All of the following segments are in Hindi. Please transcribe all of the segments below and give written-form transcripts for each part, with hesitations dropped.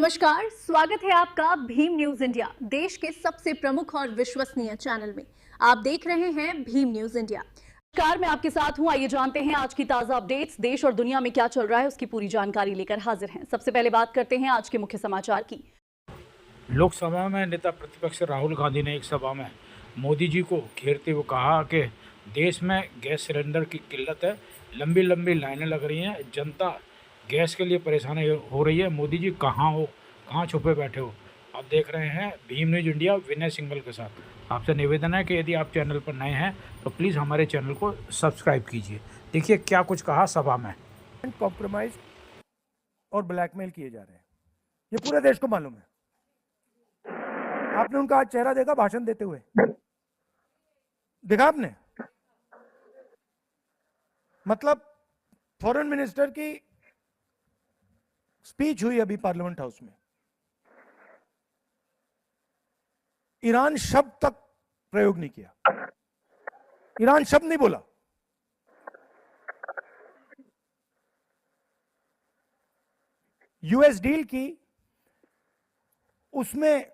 नमस्कार, स्वागत है आपका भीम न्यूज इंडिया, देश के सबसे प्रमुख और विश्वसनीय चैनल में। आप देख रहे हैं भीम न्यूज इंडिया। नमस्कार, मैं आपके साथ हूं। आइए जानते हैं आज की ताजा अपडेट्स। देश और दुनिया में क्या चल रहा है उसकी पूरी जानकारी लेकर हाजिर हैं। सबसे पहले बात करते हैं आज के मुख्य समाचार की। लोकसभा में नेता प्रतिपक्ष राहुल गांधी ने एक सभा में मोदी जी को घेरते हुए कहा कि देश में गैस सिलेंडर की किल्लत है, लंबी लंबी लाइनें लग रही हैं, जनता गैस के लिए परेशान हो रही है। मोदी जी कहाँ हो, कहाँ छुपे बैठे हो। आप देख रहे हैं भीम न्यूज इंडिया विनय सिंघल के साथ। आपसे निवेदन है कि यदि आप चैनल पर नए हैं तो प्लीज़ हमारे चैनल को सब्सक्राइब कीजिए। देखिए क्या कुछ कहा सभा में। कॉम्प्रोमाइज और ब्लैकमेल किए जा रहे हैं, ये पूरे देश को मालूम है। आपने उनका आज चेहरा देखा भाषण देते हुए? देखा आपने? मतलब फॉरेन मिनिस्टर की स्पीच हुई अभी पार्लियामेंट हाउस में, ईरान शब्द तक प्रयोग नहीं किया, ईरान शब्द नहीं बोला। यूएस डील की, उसमें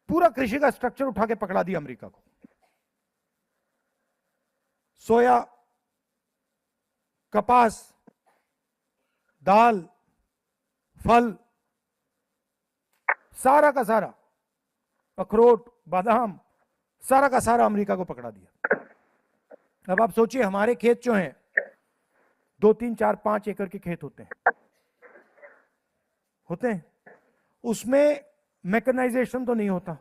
पूरा कृषि का स्ट्रक्चर उठा के पकड़ा दिया अमेरिका को। सोया, कपास, दाल, फल, सारा का सारा, अखरोट, बादाम, सारा का सारा अमेरिका को पकड़ा दिया। अब आप सोचिए, हमारे खेत जो हैं 2, 3, 4, 5 एकड़ के खेत होते हैं, उसमें मैकेनाइजेशन तो नहीं होता,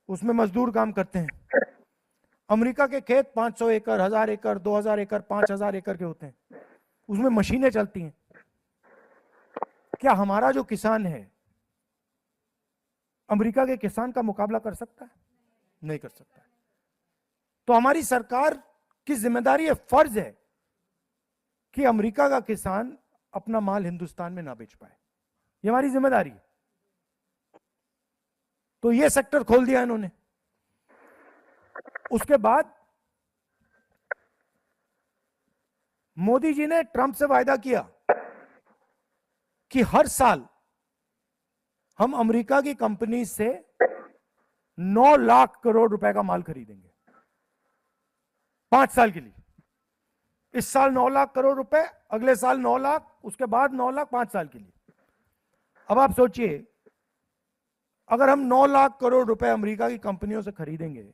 उसमें मजदूर काम करते हैं। अमेरिका के खेत 500 एकड़, 1000 एकड़, 2000 एकड़, 5000 एकड़ के होते हैं, उसमें मशीनें चलती हैं। क्या हमारा जो किसान है अमेरिका के किसान का मुकाबला कर सकता है? नहीं कर सकता। तो हमारी सरकार की जिम्मेदारी है, फर्ज है कि अमेरिका का किसान अपना माल हिंदुस्तान में ना बेच पाए, ये हमारी जिम्मेदारी है। तो ये सेक्टर खोल दिया इन्होंने। उसके बाद मोदी जी ने ट्रंप से वायदा किया कि हर साल हम अमेरिका की कंपनी से 9 लाख करोड़ रुपए का माल खरीदेंगे 5 साल के लिए। इस साल 9 लाख करोड़ रुपए, अगले साल 9 लाख, उसके बाद 9 लाख 5 साल के लिए। अब आप सोचिए, अगर हम 9 लाख करोड़ रुपए अमेरिका की कंपनियों से खरीदेंगे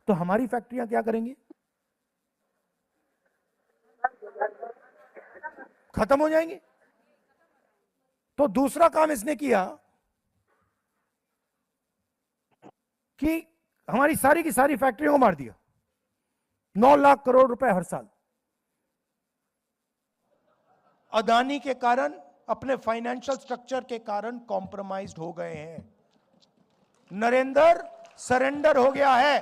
तो हमारी फैक्ट्रियां क्या करेंगी? खत्म हो जाएंगी। तो दूसरा काम इसने किया कि हमारी सारी की सारी फैक्ट्रियों को मार दिया। 9 लाख करोड़ रुपए हर साल। अदानी के कारण, अपने फाइनेंशियल स्ट्रक्चर के कारण कॉम्प्रोमाइज्ड हो गए हैं। नरेंद्र सरेंडर हो गया है।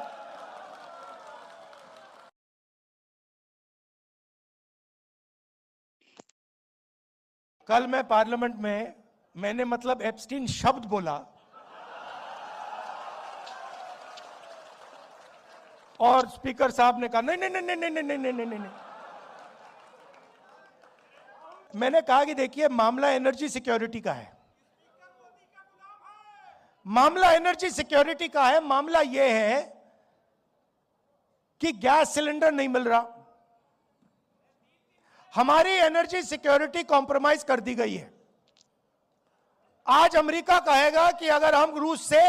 कल मैं पार्लियामेंट में मैंने मतलब एप्स्टीन शब्द बोला और स्पीकर साहब ने कहा नहीं नहीं नहीं नहीं नहीं नहीं नहीं नहीं नहीं। मैंने कहा कि देखिए, मामला एनर्जी सिक्योरिटी का है, मामला एनर्जी सिक्योरिटी का है। मामला यह है कि गैस सिलेंडर नहीं मिल रहा, हमारी एनर्जी सिक्योरिटी कॉम्प्रोमाइज कर दी गई है। आज अमेरिका कहेगा कि अगर हम रूस से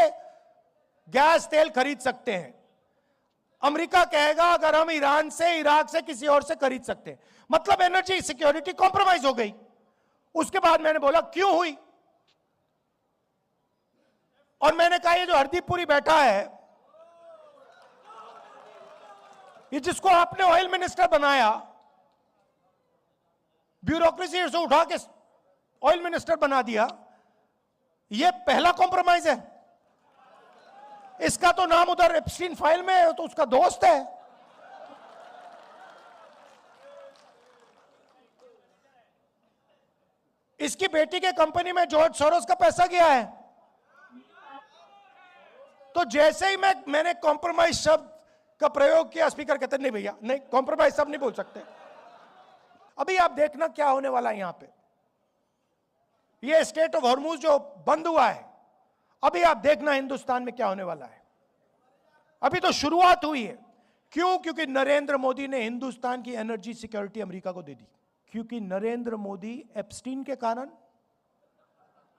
गैस तेल खरीद सकते हैं, अमेरिका कहेगा अगर हम ईरान से, इराक से, किसी और से खरीद सकते हैं, मतलब एनर्जी सिक्योरिटी कॉम्प्रोमाइज हो गई। उसके बाद मैंने बोला क्यों हुई, और मैंने कहा ये जो हरदीपपुरी बैठा है, ये जिसको आपने ऑयल मिनिस्टर बनाया, ब्यूरोक्रेसी से उठा के ऑयल मिनिस्टर बना दिया, ये पहला कॉम्प्रोमाइज है। इसका तो नाम उधर एप्स्टीन फाइल में है, तो उसका दोस्त है। इसकी बेटी के कंपनी में जॉर्ज सोरोस का पैसा गया है। तो जैसे ही मैंने कॉम्प्रोमाइज शब्द का प्रयोग किया, स्पीकर कहते नहीं भैया नहीं, कॉम्प्रोमाइज शब्द नहीं बोल सकते। अभी आप देखना क्या होने वाला है यहां पे। ये स्टेट ऑफ हॉर्मुज जो बंद हुआ है, अभी आप देखना हिंदुस्तान में क्या होने वाला है। अभी तो शुरुआत हुई है। क्यों? क्योंकि नरेंद्र मोदी ने हिंदुस्तान की एनर्जी सिक्योरिटी अमेरिका को दे दी। क्योंकि नरेंद्र मोदी एप्स्टीन के कारण,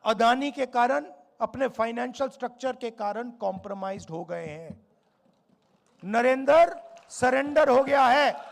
अदानी के कारण, अपने फाइनेंशियल स्ट्रक्चर के कारण कॉम्प्रोमाइज्ड हो गए हैं। नरेंद्र सरेंडर हो गया है।